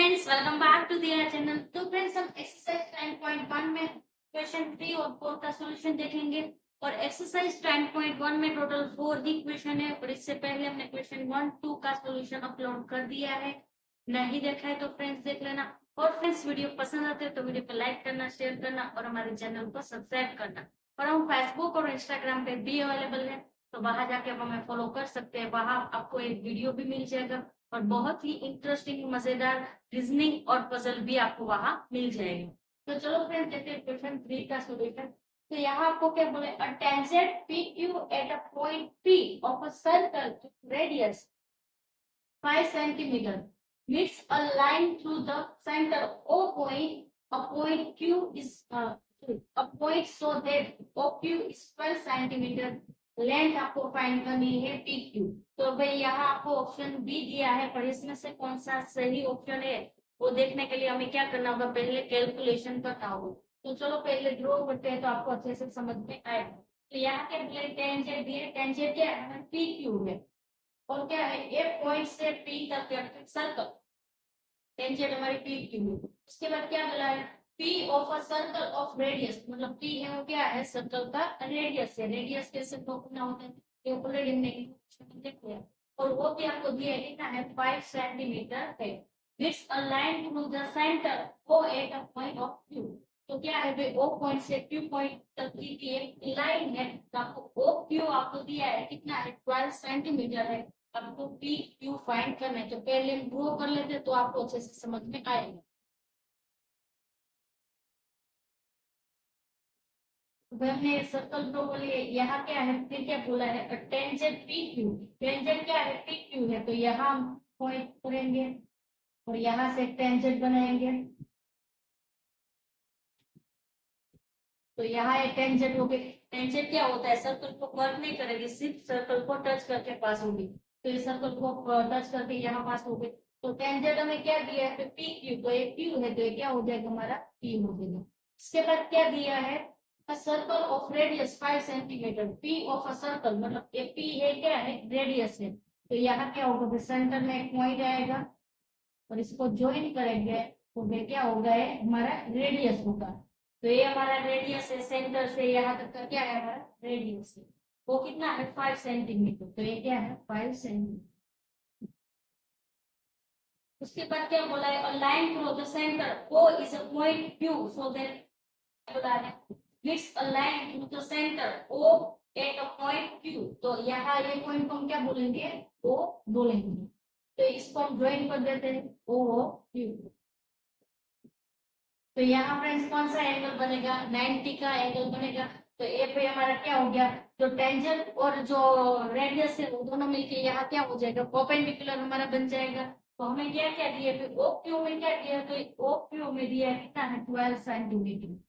Friends, welcome back to their channel. तो friends, हम exercise 10.1 में क्वेश्चन 3 और 4 का सॉल्यूशन देखेंगे। और एक्सरसाइज 10.1 में टोटल 4 ही क्वेश्चन है और इससे पहले हमने क्वेश्चन 1 2 का सॉल्यूशन अपलोड कर दिया है। नहीं देखा है तो फ्रेंड्स देख लेना। और फ्रेंड्स, वीडियो पसंद आते हैं तो वीडियो को लाइक करना, शेयर करना और हमारे चैनल को सब्सक्राइब करना। और हम फेसबुक और इंस्टाग्राम पे भी अवेलेबल है, तो वहां जाके आप हमें फॉलो कर सकते हैं। वहां आपको एक वीडियो भी मिल जाएगा और बहुत ही इंटरेस्टिंग मजेदार रीजनिंग और पजल भी आपको वहां मिल जाएगी। तो चलो फ्रेंड्स, देखते हैं क्वेश्चन 3 का सॉल्यूशन। तो यहाँ आपको क्या बोले, a tangent PQ eight a point P of a circle radius 5 centimeter meets a line through the center O point. A point Q is a point so that OQ is 12 centimeter. Length आपको find करनी है PQ। तो भाई यहाँ आपको option B दिया है, पर इसमें से कौन सा सही ऑप्शन है वो देखने के लिए हमें क्या करना होगा, पहले कैलकुलेशन करना होगा। तो चलो पहले ड्रॉ करते हैं तो आपको अच्छे से समझ में आएगा। तो यहाँ के टेंजेंट दिए, टेंजेंट क्या है, PQ है। और क्या है, ए पॉइंट से पी तक सर्कल, टेंजेंट हमारी पी क्यू। उसके बाद क्या मिला है, P of a circle of radius, मतलब पी है वो क्या है, सर्कल का रेडियस है। रेडियस कैसे पकड़ना होता है, ये ऑलरेडी हमने देख लिया। और वो भी आपको दिया है, कितना है, 5 सेंटीमीटर है। This a line through the centre O at a point of Q. तो क्या है भाई, ओ पॉइंट से क्यू पॉइंट तक की एक लाइन है। तो आपको ओ क्यू आपको दिया है, कितना है, 12 सेंटीमीटर है। आपको पी क्यू फाइंड करना है, तो पहले हम ड्रॉ कर लेते हैं तो आपको अच्छे से समझ में आएगा। हमने सर्कल ड्रॉ कर लिया। यहाँ क्या है, फिर क्या बोला है, टेंजेंट पी क्यू। टेंजेंट क्या है, पी क्यू है, तो यहाँ हम पॉइंट करेंगे और यहाँ से टेंजेंट बनाएंगे। तो यहाँ एक टेंजेंट हो गई। टेंजेंट क्या होता है, सर्कल को कर्व नहीं करेगी, सिर्फ सर्कल को टच करके पास होगी। तो इस सर्कल को टच करके यहाँ पास हो गई। तो टेंजेंट हमें क्या दिया है, पी क्यू। तो ये क्यू है, तो ये क्या हो जाएगा, हमारा पी हो जाएगा। इसके बाद क्या दिया है, a circle of radius 5 centimetre. P of a circle, मतलब ये P है, क्या है, रेडियस है। तो यहाँ क्या होगा, सेंटर में एक पॉइंट आएगा और इसको ज्वाइन करेंगे तो ये क्या होगा, है हमारा रेडियस होगा। तो ये हमारा रेडियस है, सेंटर से यहाँ तक का क्या है, हमारा रेडियस है। वो कितना है, 5 सेंटीमीटर। तो ये क्या है, 5 सेंटीमीटर। उसके बाद क्या बोला है, line through the centre O is a point Q so that, बोला है it's a line through the centre O at a point Q. तो यहाँ ये पॉइंट को हम क्या बोलेंगे, ओ बोलेंगे। तो इसको हम ज्वाइन कर देते हैं, ओ क्यू। तो यहाँ फ्रेंड्स कौन सा एंगल बनेगा, 90 का एंगल बनेगा। तो ए पे हमारा क्या हो गया, जो टेंजेंट और जो रेडियस है वो दोनों मिलके यहाँ क्या हो जाएगा, परपेंडिकुलर हमारा बन जाएगा। तो हमें क्या क्या दिया, फिर ओ क्यू में क्या दिया, तो ओ क्यू में दिया है कितना है, 12 सेंटीमीटर।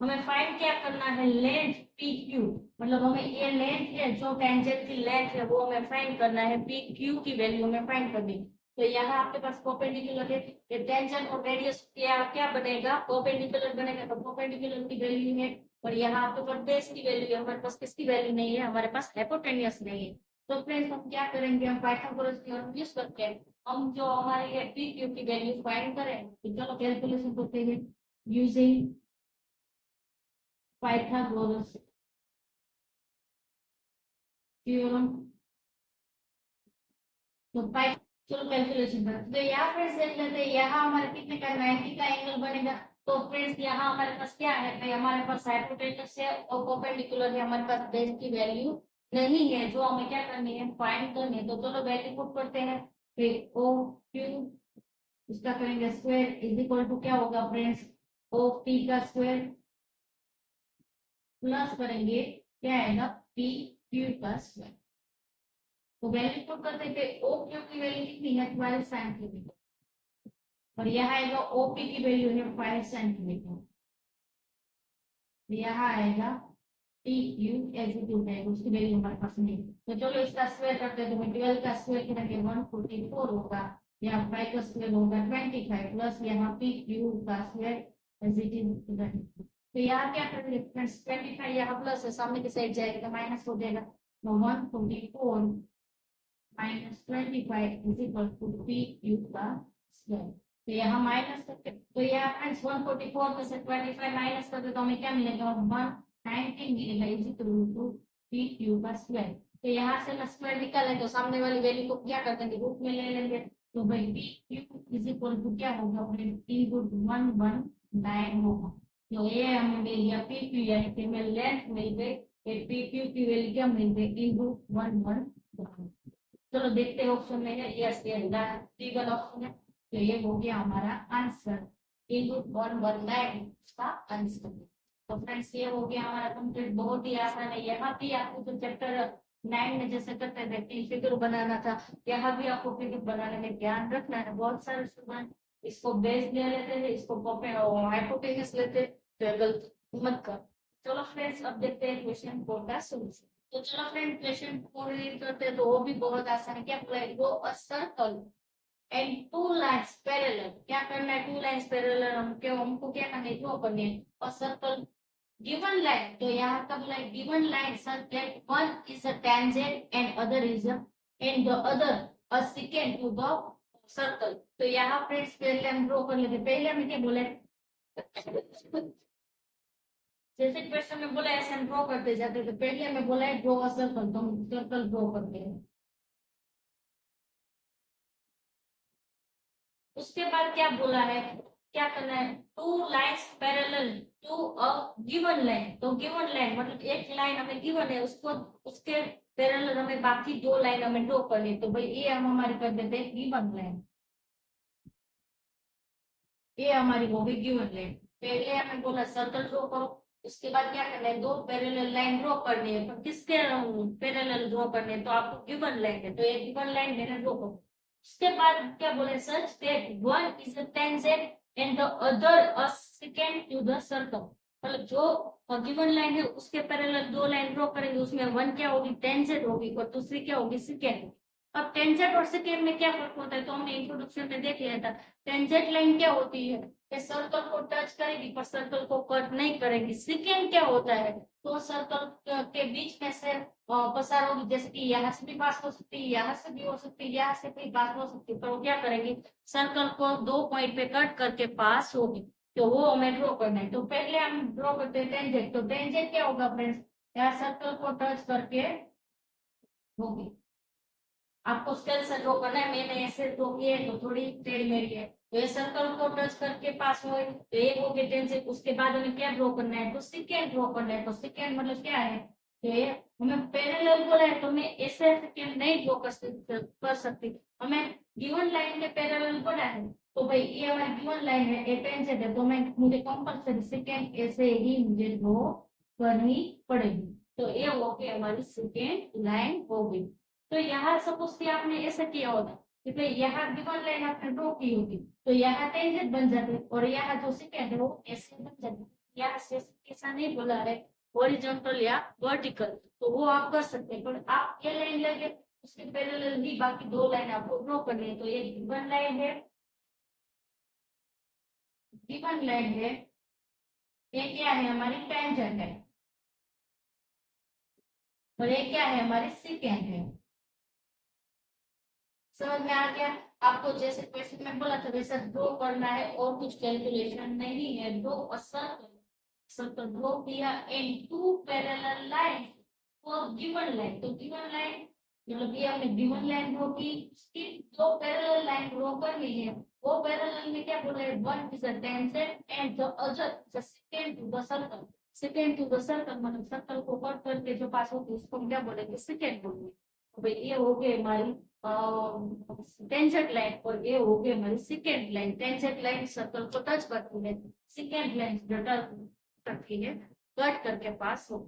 हमें फाइंड क्या करना है, लेंथ पी क्यू। मतलब हमें ये लेंथ है, जो टेंजेंट की लेंथ है वो हमें फाइंड करना है, पी क्यू की वैल्यू हमें फाइंड करनी। तो यहाँ आपके पास परपेंडिकुलर है, ये टेंजेंट और रेडियस क्या क्या बनेगा, परपेंडिकुलर बनेगा। तो परपेंडिकुलर की वैल्यू है, और यहाँ आपके पास बेस की वैल्यू है, हमारे पास किसकी वैल्यू नहीं है, हमारे पास हाइपोटेन्यूस नहीं है। तो फ्रेंड्स हम क्या करेंगे, हम पाइथागोरस थ्योरम यूज करके हम जो हमारे पी क्यू की वैल्यू फाइंड करें। तो चलो कैलकुलेशन करते हैं यूजिंग पाइथागोरस थ्योरम। तो चलो कैलकुलेशन करते, तो यहाँ फ्रेंड्स देख लेते हैं, यहाँ हमारे कितने का, 90 का एंगल बनेगा। तो फ्रेंड्स यहाँ हमारे पास क्या है भाई, हमारे पास हाइपोटेन्यूस है और परपेंडिकुलर है, हमारे पास बेस की वैल्यू नहीं है, जो हमें क्या करनी है, फाइंड करनी है। तो चलो वैल्यू पुट करते हैं, फिर ओ क्यू इसका करेंगे स्क्वायर इज इक्वल टू क्या होगा फ्रेंड्स, ओ पी का स्क्वायर प्लस करेंगे क्या आएगा, पी क्यू का स्क्वायर। तो वैल्यू पुट करते हैं, ओ क्यू की वैल्यू कितनी है, 12 सेंटीमीटर। और यहाँ आएगा ओपी की वैल्यू है 5 सेंटीमीटर। यहाँ आएगा T Q as it is है, उसकी वैल्यू हमारे पास नहीं। तो चलो इसका स्क्वायर करते हैं, तो 12 का स्क्वायर करेंगे 144 होगा, यहाँ 5 का स्क्वायर होगा 25 प्लस यहाँ पी क्यू का स्क्वायर एज इट इज। तो यहाँ क्या करेंगे फ्रेंड्स, 25 यहाँ प्लस है, सामने की साइड जाएगा तो माइनस हो जाएगा। तो 144 minus 25 is equal to PQ का तो यहाँ माइनस करके, तो यहाँ फ्रेंड्स 144 में से 25 माइनस करते तो हमें क्या मिलेगा, 119 मिलेगा, is equal to P Q का स्क्वायर। तो यहाँ से मैं स्क्वायर निकाले तो सामने वाली वैल्यू को क्या कर देंगे, रूट में ले लेंगे। तो भाई P Q is equal to क्या होगा, 119 होगा। तो ये हमें मिल गया पी क्यू, यानी कि हमें लेंथ मिल गई, पी क्यू की वैल्यू क्या मिल गई, इंटू 119। चलो देखते हैं ऑप्शन में है, यस ये डी वाला ऑप्शन है। तो ये हो गया हमारा आंसर, इंटू 119 इसका आंसर। तो फ्रेंड्स ये हो गया हमारा कंप्लीट, बहुत ही आसान है। यहाँ भी आपको जो चैप्टर 9 में जैसे करते थे कि फिगर बनाना था, यहाँ भी आपको फिगर बनाने में ध्यान रखना है। बहुत सारे स्टूडेंट इसको बेस ले लेते हैं, इसको हाइपोटेनस लेते हैं, तो गलत मत कर। चलो फ्रेंड्स अब देखते हैं क्वेश्चन 4 का सोल्यूशन। तो चलो फ्रेंड क्वेश्चन 4 रीड करते हैं, तो वो भी बहुत आसान है। क्या बोला है, वो a circle and to lines parallel. क्या करना है, टू लाइंस पैरेलल हमको क्या करना है, ड्रॉ करनी है। और सर्कल गिवन लाइन, तो यहाँ का बोला है given line such that one is a tangent and other is a and the other a secant to the circle. तो यहाँ फ्रेंड्स पहले हम ड्रॉ कर लेते हैं। पहले हमें क्या बोला है, जैसे क्वेश्चन में बोला ऐसे हम ड्रॉ करते जाते, तो पहले हमें बोला है ड्रॉ अ सर्कल, तो हम सर्कल ड्रॉ करते हैं। उसके बाद क्या बोला है, क्या करना है, two lines parallel to a given line. तो गिवन लाइन मतलब एक लाइन हमें गिवन है, उसको उसके पैरेलल हमें बाकी दो लाइन हमें ड्रॉ करनी। तो भाई ये हम हमारी कर देते हैं गिवन लाइन, ये हमारी हो गई गिवन लाइन। पहले हमें बोला सर्कल ड्रॉ करो, उसके बाद क्या करना है, दो पैरेलल लाइन ड्रॉ करनी है। पर किसके पैरेलल ड्रॉ करनी है, तो आपको गिवन लाइन है, तो एक गिवन लाइन मैंने ड्रॉ करो। उसके बाद क्या बोले, such that one is a tangent and the other a secant to the circle. मतलब जो गिवन लाइन है उसके पैरेलल दो लाइन ड्रॉ करेंगे, उसमें वन क्या होगी, टेंजेंट होगी, और दूसरी क्या होगी, सेकेंड। अब टेंजेंट और सेकेंड में क्या फर्क होता है, तो हमने इंट्रोडक्शन में देख लिया था। टेंजेंट लाइन क्या होती है, कि सर्कल को टच करेगी पर सर्कल को कट नहीं करेगी। सेकेंड क्या होता है, तो सर्कल के बीच में से पसार होगी, जैसे कि यहाँ से भी पास हो सकती है, यहाँ से भी हो सकती है, यहाँ से भी पास हो सकती है, पर वो क्या करेंगे, सर्कल को दो पॉइंट पे कट करके पास होगी। तो वो हमें ड्रॉ करना है। तो पहले हम ड्रॉ करते हैं टेंजेंट। तो टेंजेंट क्या होगा फ्रेंड्स, यहाँ सर्कल को टच करके होगी। आपको स्केल से ड्रॉ करना है, मैंने ऐसे ड्रॉ किए तो थोड़ी टेढ़ी मेढ़ी है। तो ये सर्कल को टच करके पास हुए, तो ये हो गए टेंजेंट। उसके बाद हमें क्या ड्रॉ करना है, तो सेकेंड ड्रॉ करना है। तो सेकेंड मतलब क्या है, तो ये हमें पैरेलल बोला है, तो मैं ऐसे सेकेंड नहीं ड्रॉ कर सकती। हमें गिवन लाइन में पैरेलल बोला है, तो भाई ये हमारी गिवन लाइन है, ये टेंजेंट है, तो मैं मुझे कंपल्सरी सेकेंड ऐसे ही मुझे ड्रॉ करनी पड़ेगी। तो ये हो गई हमारी सेकेंड लाइन हो गई। तो यहाँ सपोज कि आपने ऐसा किया होता कि भाई यहाँ गिवन लाइन आपने ड्रॉ की होती, तो यहाँ टेंजेंट बन जाते और यहाँ जो सेकेंड है वो ऐसे बन जाते। यहाँ से ऐसा नहीं बोला है हॉरिजॉन्टल या वर्टिकल, तो वो आप कर सकते हैं। पर आप ये लाइन लगे उसके पैरेलल भी बाकी दो लाइन आपको ड्रॉ करनी है। तो ये गिवन लाइन है, गिवन लाइन है, ये क्या है, हमारी टेंजेंट है, और ये क्या है, हमारी सेकेंड है। समझ में आ गया आपको, जैसे क्वेश्चन में बोला था वैसा ड्रॉ करना है, और कुछ कैलकुलेशन नहीं है। Draw a circle, circle draw किया in two parallel line for given line. तो गिवन लाइन मतलब ये हमने गिवन लाइन ड्रॉ की, उसकी दो पैरेलल लाइन ड्रॉ करनी है। वो पैरेलल में क्या बोला है, one is a tangent and the other is a secant to the circle. Secant to the circle मतलब सर्कल को कट करके जो पास होती है उसको हम क्या बोलेंगे, सेकेंड बोलेंगे। तो भाई ये हो गई हमारी टेंजेंट लाइन, और ये हो गई हमारी second line. Tangent line circle को टच करती है, सेकेंड लाइन करती है कट करके पास हो।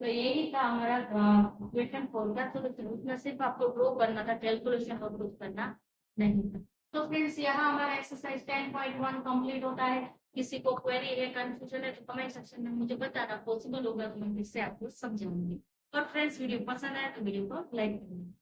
तो यही था हमारा क्वेश्चन 4 का सोल्यूशन। उसमें सिर्फ आपको ड्रॉ करना था, कैलकुलेशन और कुछ करना नहीं था। तो फ्रेंड्स यहाँ हमारा एक्सरसाइज 10.1 कंप्लीट होता है। किसी को क्वेरी है, कंफ्यूजन है, तो कमेंट सेक्शन में मुझे बताना, पॉसिबल होगा तो मैं फिर से आपको समझाऊंगी। और फ्रेंड्स वीडियो पसंद आए तो वीडियो को लाइक करें।